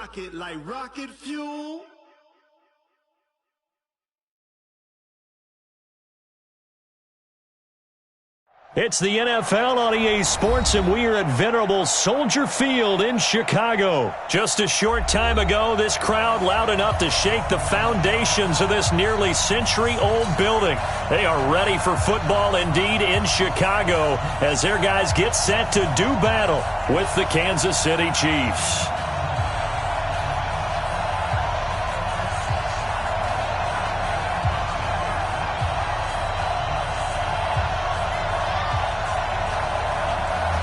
rocket like rocket fuel. It's the NFL on EA Sports, and we are at venerable Soldier Field in Chicago. Just a short time ago, this crowd loud enough to shake the foundations of this nearly century-old building. They are ready for football indeed in Chicago as their guys get set to do battle with the Kansas City Chiefs.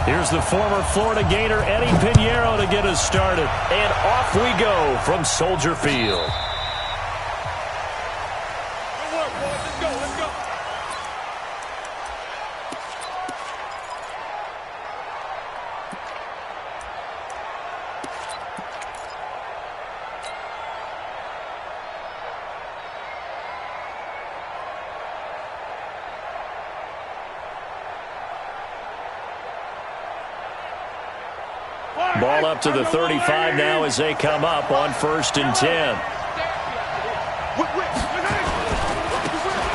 Here's the former Florida Gator Eddie Pinheiro to get us started. And off we go from Soldier Field. Good work, boys. Let's go, let's go. Ball up to the 35 now as they come up on 1st and 10.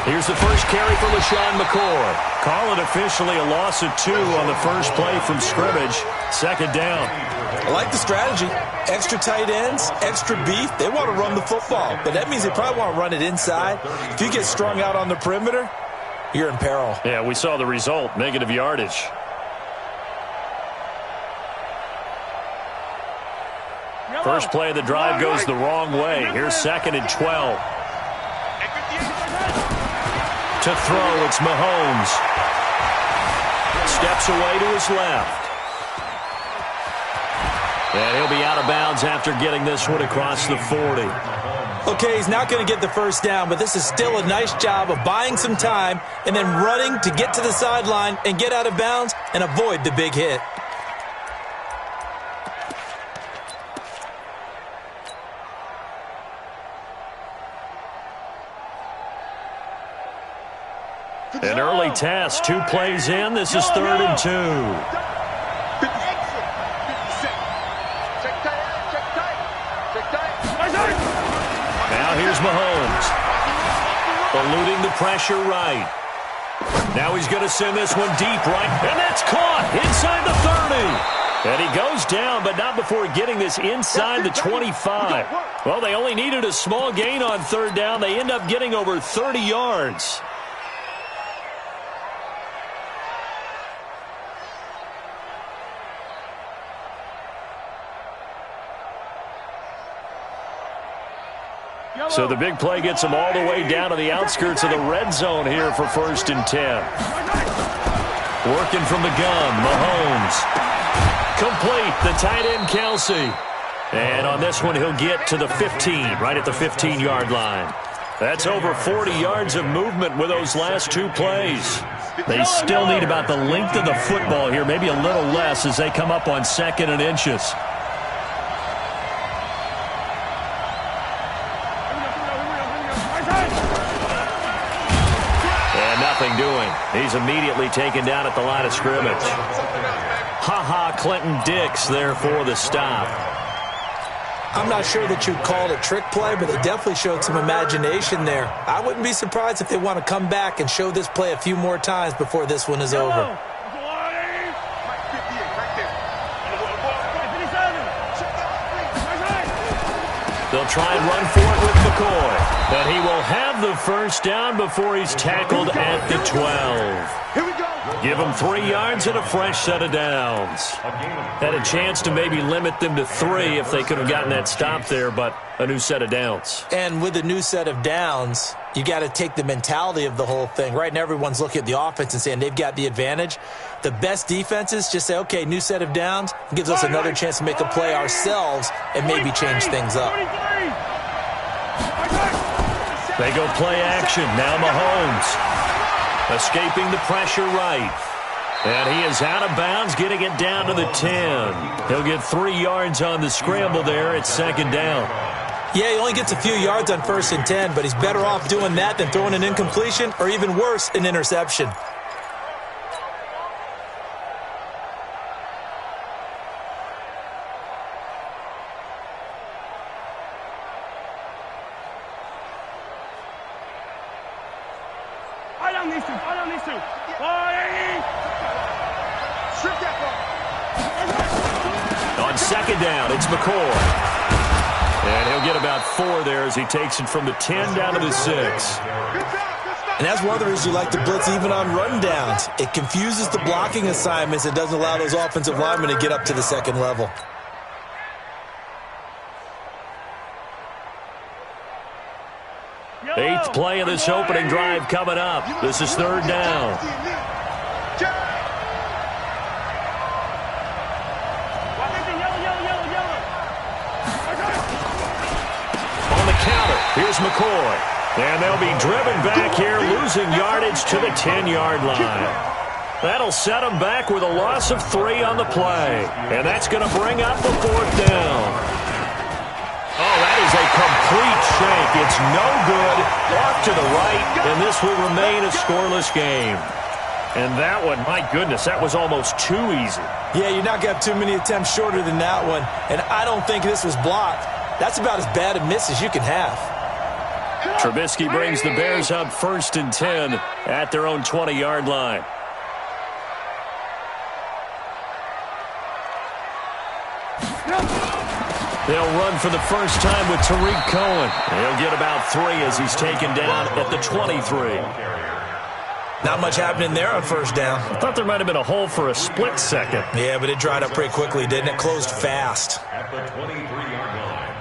Here's the first carry for LaShawn McCoy. Call it officially a loss of 2 on the first play from scrimmage. 2nd down. I like the strategy. Extra tight ends, extra beef. They want to run the football, but that means they probably want to run it inside. If you get strung out on the perimeter, you're in peril. Yeah, we saw the result, negative yardage. First play of the drive goes the wrong way. Here's 2nd and 12. To throw, it's Mahomes. Steps away to his left. And he'll be out of bounds after getting this one across the 40. Okay, he's not going to get the first down, but this is still a nice job of buying some time and then running to get to the sideline and get out of bounds and avoid the big hit. An early test, 2 plays in. This is 3rd and 2. Now here's Mahomes. Eluding the pressure right. Now he's going to send this one deep right. And that's caught inside the 30. And he goes down, but not before getting this inside the 25. Well, they only needed a small gain on 3rd down. They end up getting over 30 yards. So the big play gets them all the way down to the outskirts of the red zone here for 1st and 10. Working from the gun, Mahomes. Complete, the tight end, Kelsey. And on this one, he'll get to the 15, right at the 15-yard line. That's over 40 yards of movement with those last 2 plays. They still need about the length of the football here, maybe a little less as they come up on 2nd and inches. Doing. He's immediately taken down at the line of scrimmage. Clinton Dix there for the stop. I'm not sure that you'd call it a trick play, but they definitely showed some imagination there. I wouldn't be surprised if they want to come back and show this play a few more times before this one is over. They'll try and run for it with McCoy. But he will have the first down before he's tackled at the 12. Here we go. Give them 3 yards and a fresh set of downs. Had a chance to maybe limit them to 3 if they could have gotten that stop there, but a new set of downs. And with a new set of downs, you got to take the mentality of the whole thing. Right now, everyone's looking at the offense and saying they've got the advantage. The best defenses just say, okay, new set of downs. It gives us another chance to make a play ourselves and maybe change things up. They go play action. Now Mahomes. Escaping the pressure right. And he is out of bounds, getting it down to the 10. He'll get 3 yards on the scramble there at 2nd down. Yeah, he only gets a few yards on 1st and 10, but he's better off doing that than throwing an incompletion or even worse, an interception. down these two. Fall down these two. Strip that ball. On second down, it's McCoy. And he'll get about 4 there as he takes it from the 10 down to the 6. And that's one of the reasons you like to blitz even on rundowns. It confuses the blocking assignments. It doesn't allow those offensive linemen to get up to the second level. Eighth play of this opening drive coming up. This is third down. On the counter, here's McCoy. And they'll be driven back here, losing yardage to the 10-yard line. That'll set them back with a loss of 3 on the play. And that's going to bring up the 4th down. Oh, that is a complete shank. It's no good. Off to the right, and this will remain a scoreless game. And that one, my goodness, that was almost too easy. Yeah, you're not going to have too many attempts shorter than that one. And I don't think this was blocked. That's about as bad a miss as you can have. Trubisky brings the Bears up 1st and 10 at their own 20-yard line. They'll run for the first time with Tariq Cohen. He'll get about 3 as he's taken down at the 23. Not much happening there on first down. I thought there might have been a hole for a split second. Yeah, but it dried up pretty quickly, didn't it? Closed fast. At the 23-yard line.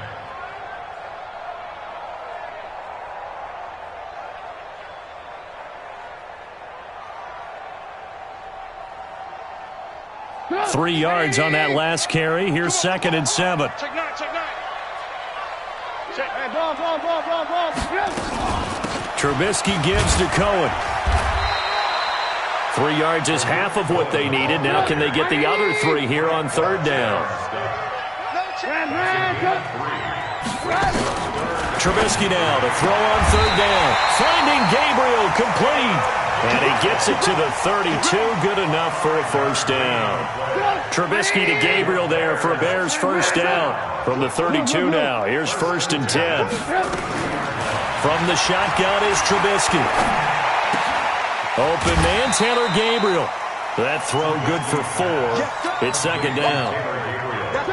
Three yards on that last carry. Here's 2nd and 7. Check 9, check 9. Check. Hey, ball. Trubisky gives to Cohen. 3 yards is half of what they needed. Now can they get the other 3 here on 3rd down? Trubisky now to throw on 3rd down. Finding Gabriel, complete. And he gets it to the 32, good enough for a first down. Trubisky to Gabriel there for a Bears first down. From the 32 now, here's 1st and 10. From the shotgun is Trubisky. Open man, Taylor Gabriel. That throw good for 4. It's 2nd down.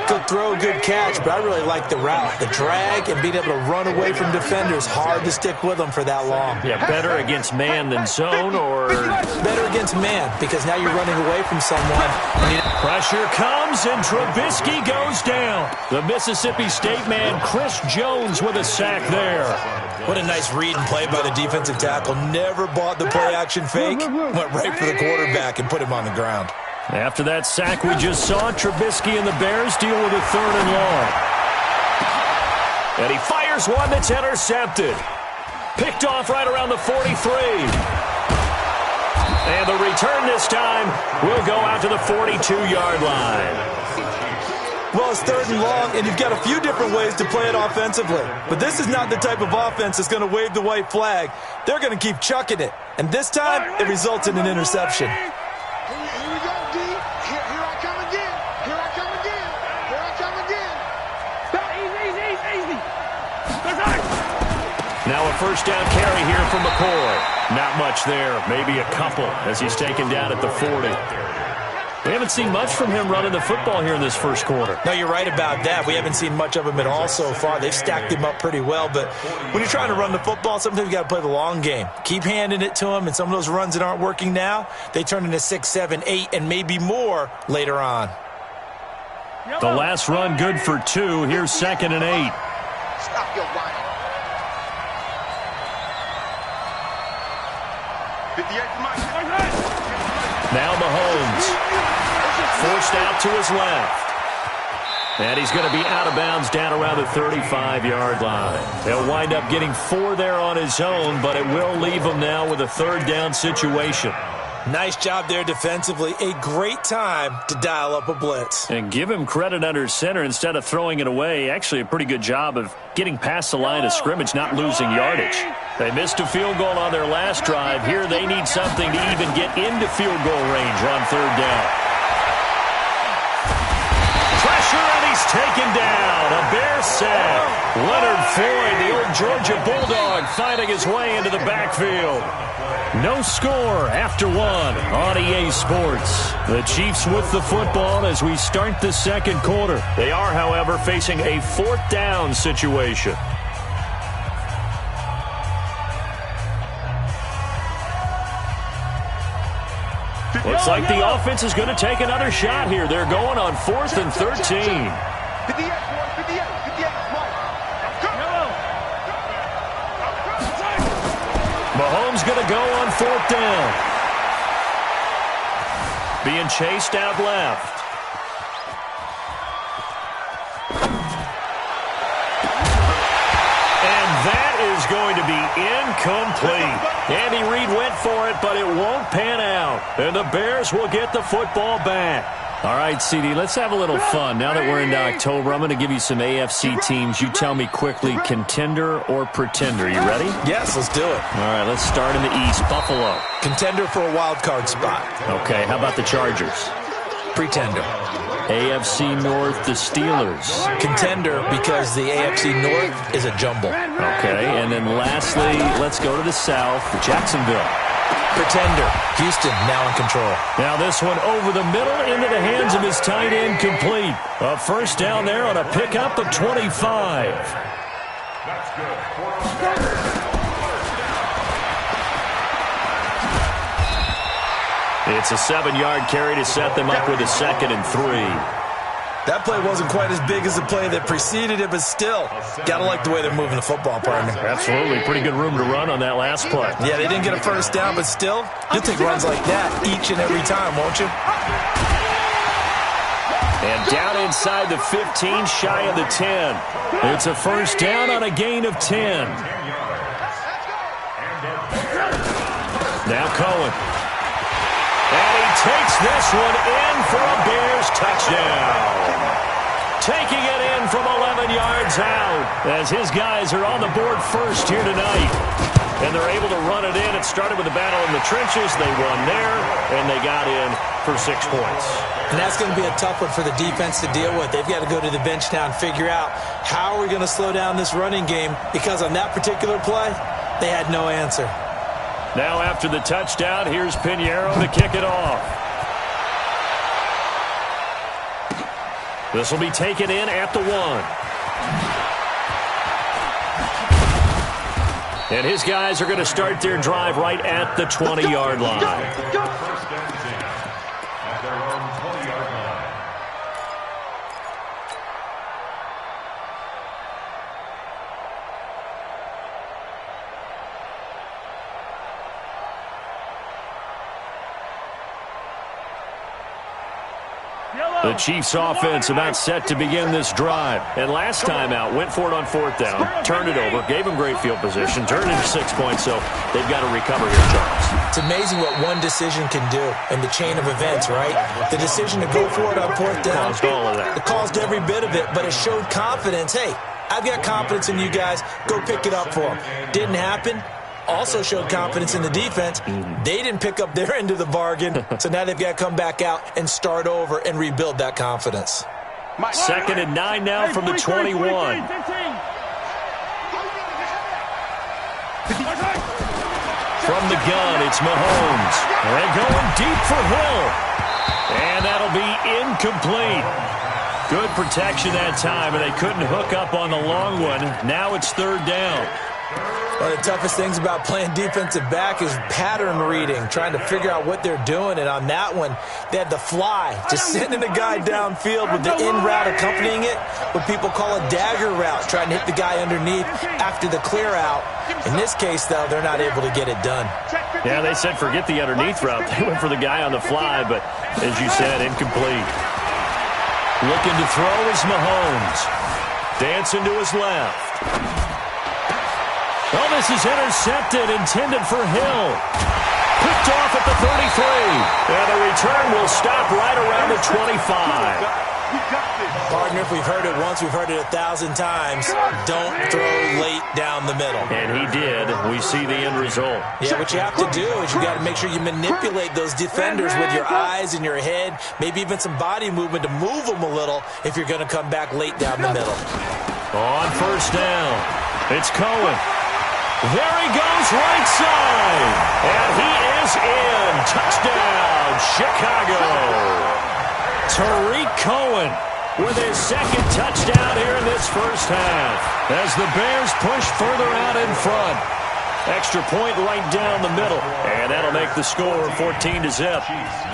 Good throw, good catch, but I really like the route. The drag and being able to run away from defenders, hard to stick with them for that long. Yeah, better against man than zone, or better against man, because now you're running away from someone. Pressure comes, and Trubisky goes down. The Mississippi State man, Chris Jones, with a sack there. What a nice read and play by the defensive tackle. Never bought the play-action fake. Went right for the quarterback and put him on the ground. After that sack we just saw, Trubisky and the Bears deal with a 3rd and long. And he fires one that's intercepted. Picked off right around the 43. And the return this time will go out to the 42-yard line. Well, it's 3rd and long, and you've got a few different ways to play it offensively. But this is not the type of offense that's going to wave the white flag. They're going to keep chucking it. And this time, it results in an interception. Now a first down carry here from McCoy. Not much there, maybe a couple as he's taken down at the 40. We haven't seen much from him running the football here in this first quarter. No, you're right about that. We haven't seen much of him at all so far. They've stacked him up pretty well, but when you're trying to run the football, sometimes you got to play the long game. Keep handing it to him, and some of those runs that aren't working now, they turn into 6, 7, 8, and maybe more later on. The last run good for 2. Here's 2nd and 8. Stop your whining. 58 Now Mahomes. Forced out to his left. And he's going to be out of bounds down around the 35-yard line. He'll wind up getting 4 there on his own, but it will leave him now with a 3rd down situation. Nice job there defensively. A great time to dial up a blitz. And give him credit under center instead of throwing it away. Actually a pretty good job of getting past the line of scrimmage, not losing yardage. They missed a field goal on their last drive. Here they need something to even get into field goal range on 3rd down. Pressure, and he's taken down. A Bears sack. Leonard Floyd, the old Georgia Bulldog, finding his way into the backfield. No score after one on EA Sports. The Chiefs with the football as we start the second quarter. They are, however, facing a fourth down situation. Looks like the offense is going to take another shot here. They're going on 4th and 13. Mahomes going to go on 4th down. Being chased out left. And that is going to be incomplete. Andy Reid went for it, but it won't pan out. And the Bears will get the football back. All right, CD, let's have a little fun. Now that we're into October, I'm going to give you some AFC teams. You tell me quickly, contender or pretender. You ready? Yes, let's do it. All right, let's start in the East. Buffalo. Contender for a wild card spot. Okay, how about the Chargers? Pretender. AFC North, the Steelers. Contender because the AFC North is a jumble. Okay, and then lastly, let's go to the South, Jacksonville. Pretender. Houston now in control. Now this one over the middle into the hands of his tight end, complete. A first down there on a pickup of 25. That's good. It's a 7-yard carry to set them up with a 2nd and 3. That play wasn't quite as big as the play that preceded it, but still, got to like the way they're moving the football, partner. Absolutely. Pretty good room to run on that last play. Yeah, they didn't get a first down, but still, you'll take runs like that each and every time, won't you? And down inside the 15, shy of the 10. It's a first down on a gain of 10. Now Cohen. And he takes this one in for a Bears touchdown. Taking it in from 11 yards out as his guys are on the board first here tonight. And they're able to run it in. It started with a battle in the trenches. They won there, and they got in for 6 points. And that's going to be a tough one for the defense to deal with. They've got to go to the bench now and figure out how are we going to slow down this running game, because on that particular play, they had no answer. Now after the touchdown, here's Pinheiro to kick it off. This will be taken in at the 1. And his guys are going to start their drive right at the 20-yard line. First down and 10 at their own 20-yard line. The Chiefs offense about set to begin this drive. And last time out, went for it on 4th down, turned it over, gave them great field position, turned it into 6 points, so they've got to recover here, Charles. It's amazing what one decision can do in the chain of events, right? The decision to go for it on 4th down. Caused all of that. It caused every bit of it, but it showed confidence. Hey, I've got confidence in you guys. Go pick it up for them. Didn't happen. Also showed confidence in the defense. They didn't pick up their end of the bargain, so now they've got to come back out and start over and rebuild that confidence. 2nd and 9 now from the 21. From the gun, it's Mahomes. And going deep for Hill. And that'll be incomplete. Good protection that time, and they couldn't hook up on the long one. Now it's 3rd down. One of the toughest things about playing defensive back is pattern reading, trying to figure out what they're doing. And on that one, they had the fly, just sending a guy downfield with the in route accompanying it, what people call a dagger route, trying to hit the guy underneath after the clear out. In this case, though, they're not able to get it done. Yeah, they said forget the underneath route. They went for the guy on the fly, but as you said, incomplete. Looking to throw is Mahomes. Dancing to his left. Oh, this is intercepted, intended for Hill. Picked off at the 33. And the return will stop right around the 25. Partner, if we've heard it once, we've heard it 1,000 times. Don't throw late down the middle. And he did. We see the end result. Yeah, what you have to do is you got to make sure you manipulate those defenders with your eyes and your head, maybe even some body movement to move them a little if you're going to come back late down the middle. On first down, it's Cohen. There he goes, right side. And he is in. Touchdown, Chicago. Tariq Cohen with his second touchdown here in this first half as the Bears push further out in front. Extra point right down the middle, and that'll make the score 14-0.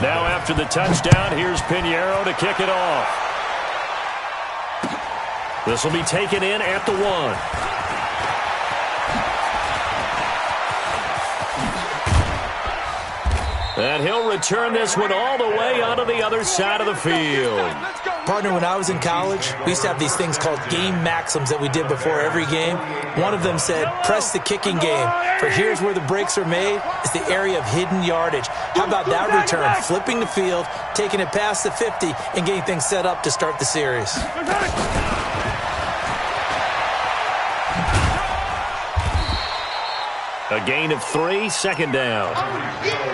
Now after the touchdown, here's Pinheiro to kick it off. This will be taken in at the 1. And he'll return this one all the way onto the other side of the field. Partner, when I was in college, we used to have these things called game maxims that we did before every game. One of them said, press the kicking game. For here's where the breaks are made. It's the area of hidden yardage. How about that return? Flipping the field, taking it past the 50, and getting things set up to start the series. A gain of 3, second down.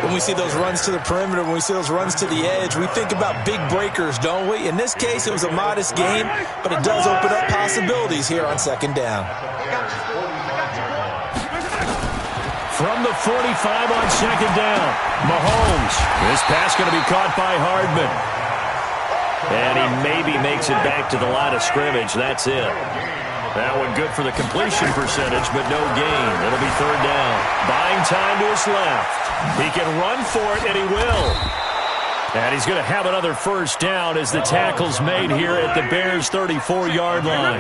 When we see those runs to the perimeter, when we see those runs to the edge, we think about big breakers, don't we? In this case, it was a modest gain, but it does open up possibilities here on second down. From the 45 on second down, Mahomes. This pass going to be caught by Hardman. And he maybe makes it back to the line of scrimmage. That's it. That one good for the completion percentage, but no gain. It'll be third down. Buying time to his left. He can run for it, and he will. And he's going to have another first down as the tackle's made here at the Bears' 34-yard line.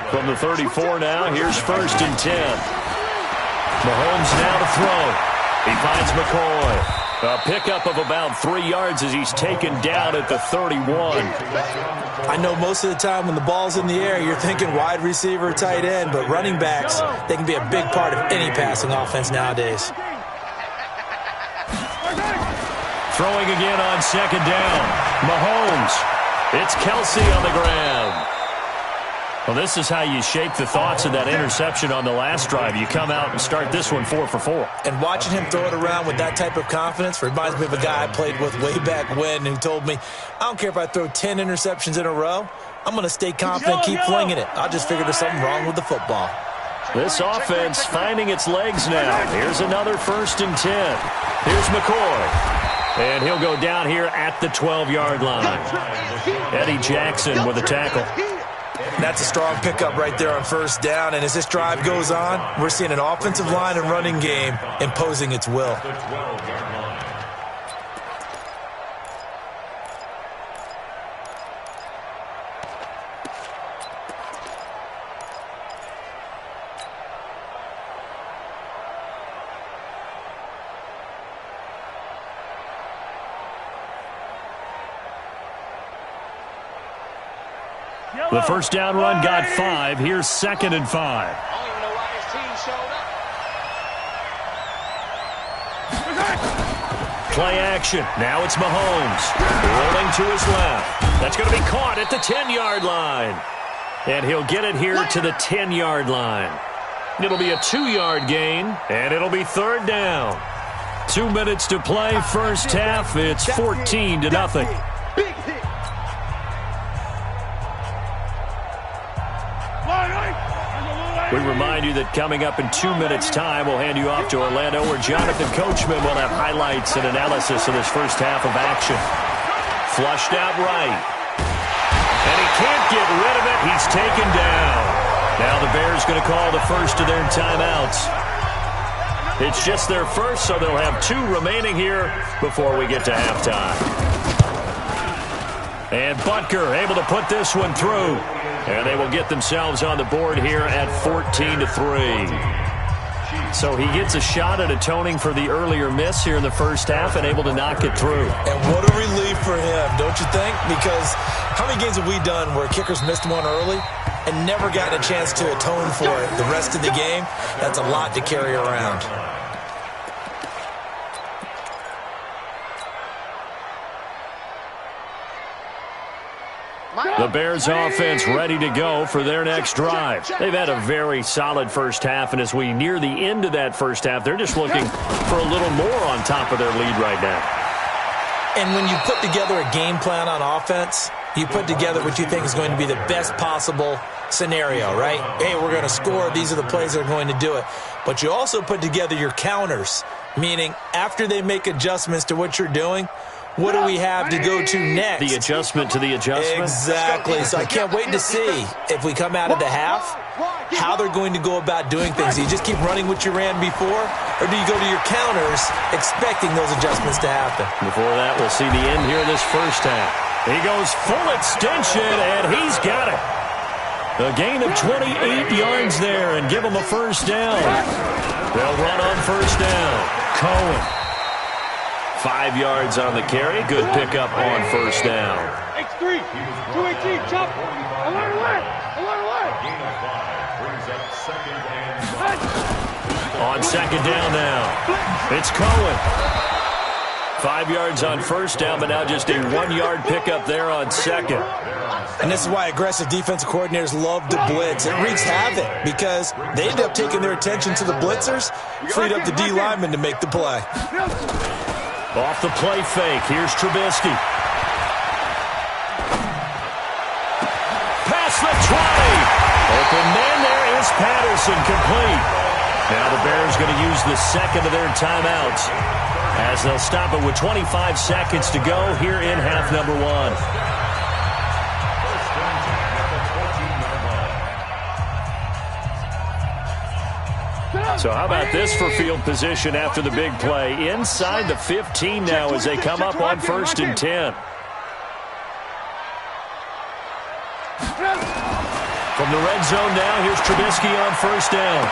From the 34 now, here's first and 10. Mahomes now to throw. He finds McCoy. A pickup of about 3 yards as he's taken down at the 31. I know most of the time when the ball's in the air, you're thinking wide receiver, tight end, but running backs, they can be a big part of any passing offense nowadays. Throwing again on second down. Mahomes. It's Kelsey on the ground. Well, this is how you shape the thoughts of that interception on the last drive. You come out and start this one 4 for 4. And watching him throw it around with that type of confidence reminds me of a guy I played with way back when who told me, I don't care if I throw 10 interceptions in a row. I'm going to stay confident, keep flinging it. I just figured there's something wrong with the football. This offense finding its legs now. Here's another first and 10. Here's McCoy. And he'll go down here at the 12-yard line. Eddie Jackson with a tackle. That's a strong pickup right there on first down. And as this drive goes on, we're seeing an offensive line and running game imposing its will. The first down run got 5. Here's second and 5. I don't even know why his team showed up. Play action. Now it's Mahomes. Rolling to his left. That's going to be caught at the 10-yard line. And he'll get it here to the 10-yard line. It'll be a 2-yard gain, and it'll be third down. 2 minutes to play first half. It's 14-0. We remind you that coming up in 2 minutes' time, we'll hand you off to Orlando, where Jonathan Coachman will have highlights and analysis of this first half of action. Flushed out right. And he can't get rid of it. He's taken down. Now the Bears going to call the first of their timeouts. It's just their first, so they'll have 2 remaining here before we get to halftime. And Butker able to put this one through. And they will get themselves on the board here at 14-3. So he gets a shot at atoning for the earlier miss here in the first half and able to knock it through. And what a relief for him, don't you think? Because how many games have we done where kickers missed one early and never gotten a chance to atone for it the rest of the game? That's a lot to carry around. The Bears offense ready to go for their next drive. They've had a very solid first half, and as we near the end of that first half, they're just looking for a little more on top of their lead right now. And when you put together a game plan on offense, You put together what you think is going to be the best possible scenario, right? Hey, we're going to score. These are the plays that are going to do it. But you also put together your counters, meaning after they make adjustments to what you're doing, what do we have to go to next? The adjustment to the adjustment? Exactly. So I can't wait to see if we come out of the half, how they're going to go about doing things. Do you just keep running what you ran before, or do you go to your counters expecting those adjustments to happen? Before that, we'll see the end here of this first half. He goes full extension, and he's got it. A gain of 28 yards there and give him a first down. They'll run on first down. Cohen. 5 yards on the carry. Good pickup on first down. X3, 218, chop. Alert, alert, alert, alert. Gain of 5 brings up 2nd and 5. On second down now, it's Cohen. 5 yards on first down, but now just a 1-yard pickup there on second. And this is why aggressive defensive coordinators love to blitz. It wreaks havoc because they end up taking their attention to the blitzers, freed up the D lineman to make the play. Off the play fake, here's Trubisky. Past the 20. Open man there is Patterson, complete. Now the Bears going to use the second of their timeouts as they'll stop it with 25 seconds to go here in half number 1. So how about this for field position after the big play? Inside the 15 now as they come up on 1st and 10. From the red zone now, here's Trubisky on first down.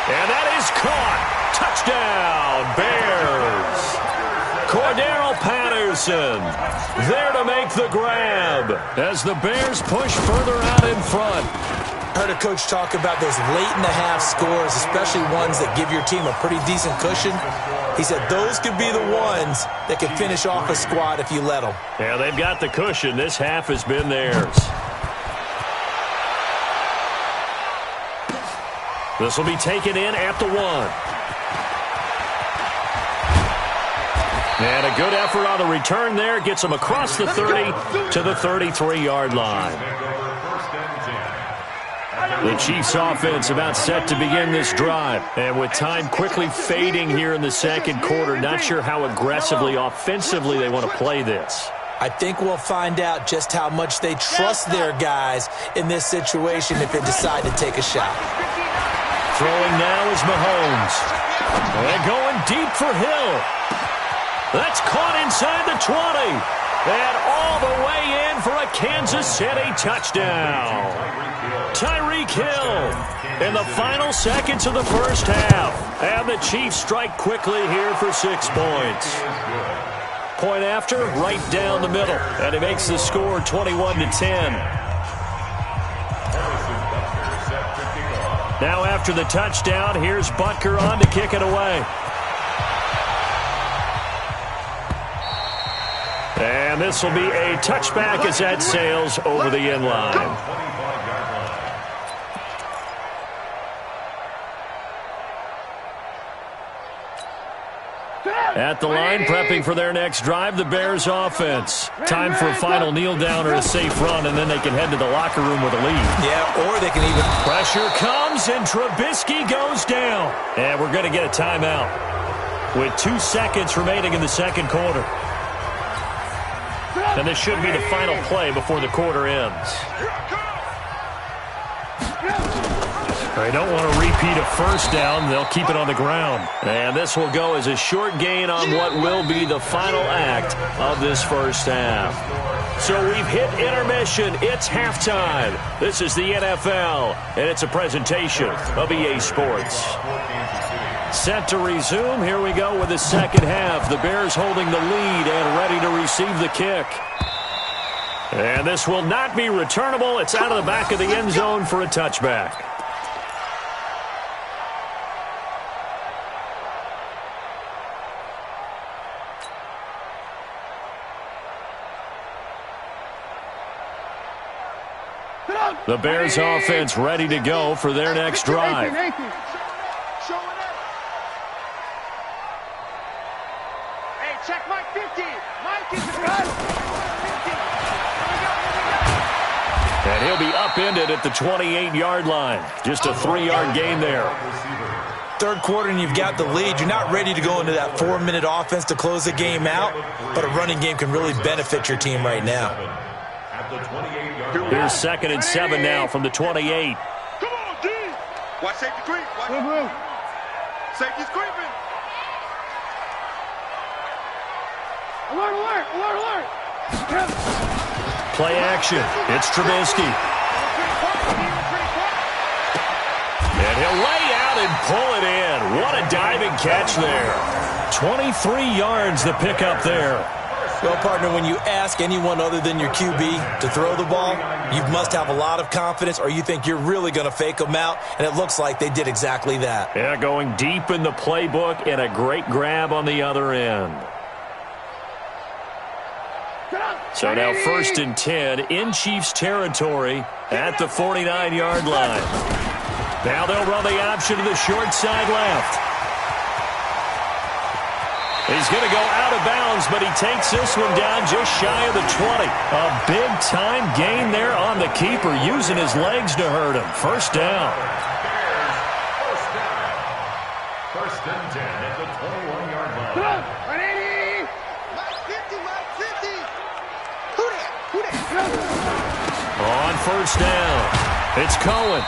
And that is caught. Touchdown, Bears. Cordarrelle Patterson there to make the grab as the Bears push further out in front. Heard a coach talk about those late-in-the-half scores, especially ones that give your team a pretty decent cushion. He said those could be the ones that can finish off a squad if you let them. Yeah, they've got the cushion. This half has been theirs. This will be taken in at the 1. And a good effort on the return there. Gets them across the 30 to the 33-yard line. The Chiefs offense about set to begin this drive. And with time quickly fading here in the second quarter, not sure how aggressively, offensively they want to play this. I think we'll find out just how much they trust their guys in this situation if they decide to take a shot. Throwing now is Mahomes. They're going deep for Hill. That's caught inside the 20. And all the way in for a Kansas City touchdown. Tyreek Hill in the final seconds of the first half. And the Chiefs strike quickly here for 6 points. Point after, right down the middle. And it makes the score 21-10. Now after the touchdown, here's Butker on to kick it away. And this will be a touchback as that sails over the end line. At the line, prepping for their next drive, the Bears offense. Time for a final kneel down or a safe run, and then they can head to the locker room with a lead. Yeah, or they can even... Pressure comes, and Trubisky goes down. And we're going to get a timeout with 2 seconds remaining in the second quarter. And this should be the final play before the quarter ends. They don't want to repeat a first down. They'll keep it on the ground. And this will go as a short gain on what will be the final act of this first half. So we've hit intermission. It's halftime. This is the NFL, and it's a presentation of EA Sports. Set to resume. Here we go with the second half. The Bears holding the lead and ready to receive the kick. And this will not be returnable. It's out of the back of the end zone for a touchback. The Bears offense ready to go for their next drive. Check Mike 50. Mike is the gun. 50. be upended at the 28-yard line. Just a 3-yard gain there. Third quarter and you've got the lead. You're not ready to go into that 4-minute offense to close the game out, but a running game can really benefit your team right now. Here's 2nd and 7 now from the 28. Come on, D. Watch safety creep. Watch. Safety's creeping. Alert, alert, alert, alert. Play action. It's Trubisky. And he'll lay out and pull it in. What a diving catch there. 23 yards the pickup there. Well, partner, when you ask anyone other than your QB to throw the ball, you must have a lot of confidence or you think you're really going to fake them out, and it looks like they did exactly that. Yeah, going deep in the playbook and a great grab on the other end. So now 1st and 10 in Chiefs territory at the 49-yard line. Now they'll run the option to the short side left. He's going to go out of bounds, but he takes this one down just shy of the 20. A big-time gain there on the keeper, using his legs to hurt him. First down. First and 10 at the 21-yard line. On first down, it's Cohen.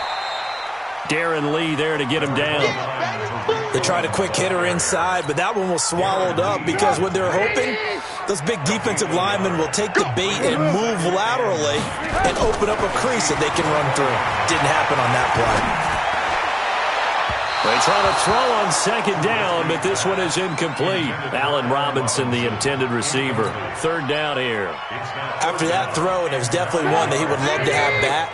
Darren Lee there to get him down. They tried a quick hitter inside, but that one was swallowed up because what they're hoping, those big defensive linemen will take the bait and move laterally and open up a crease that they can run through. Didn't happen on that play. They try to throw on 2nd down, but this one is incomplete. Allen Robinson, the intended receiver. 3rd down here. After that throw, and it was definitely one that he would love to have back,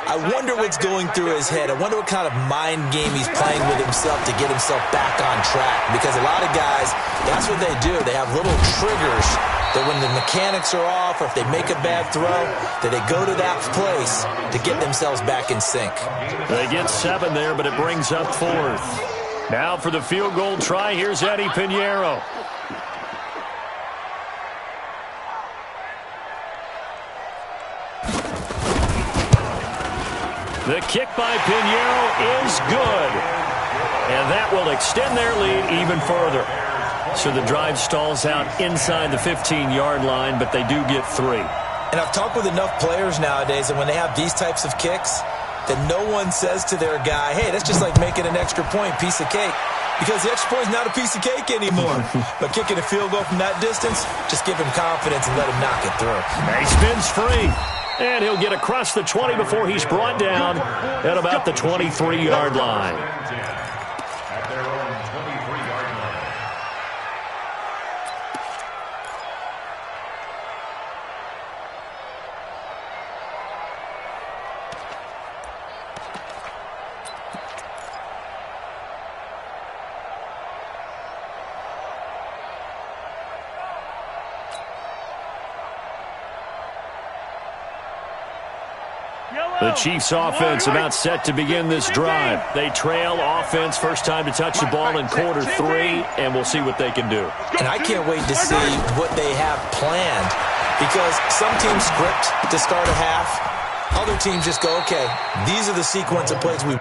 I wonder what's going through his head. I wonder what kind of mind game he's playing with himself to get himself back on track. Because a lot of guys, that's what they do. They have little triggers that when the mechanics are off or if they make a bad throw, that they go to that place to get themselves back in sync. They get 7 there, but it brings up 4th. Now for the field goal try, here's Eddie Pinheiro. The kick by Pinheiro is good. And that will extend their lead even further. So the drive stalls out inside the 15-yard line, but they do get 3. And I've talked with enough players nowadays that when they have these types of kicks, that no one says to their guy, hey, that's just like making an extra point, piece of cake. Because the extra point is not a piece of cake anymore. But kicking a field goal from that distance, just give him confidence and let him knock it through. He spins free. And he'll get across the 20 before he's brought down at about the 23-yard line. At their own 23-yard line. The Chiefs offense about set to begin this drive. They trail offense, first time to touch the ball in quarter 3, and we'll see what they can do. And I can't wait to see what they have planned, because some teams script to start a half. Other teams just go, okay, these are the sequence of plays we...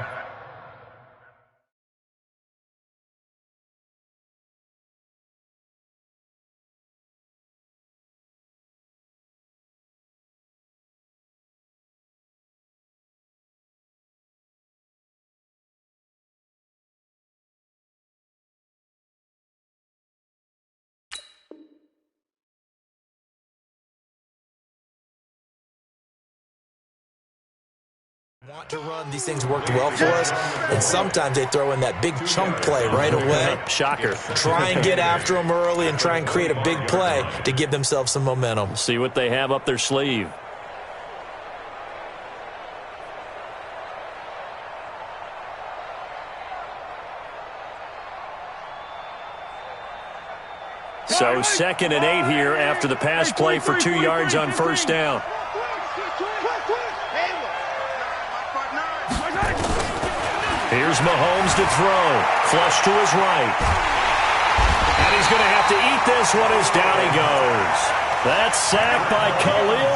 want to run. These things worked well for us, and sometimes they throw in that big chunk play right away. Shocker. Try and get after them early and try and create a big play to give themselves some momentum. See what they have up their sleeve. So 2nd and 8 here after the pass play for 2 yards on first down. Here's Mahomes to throw. Flush to his right. And he's going to have to eat this one as down he goes. That's sacked by Khalil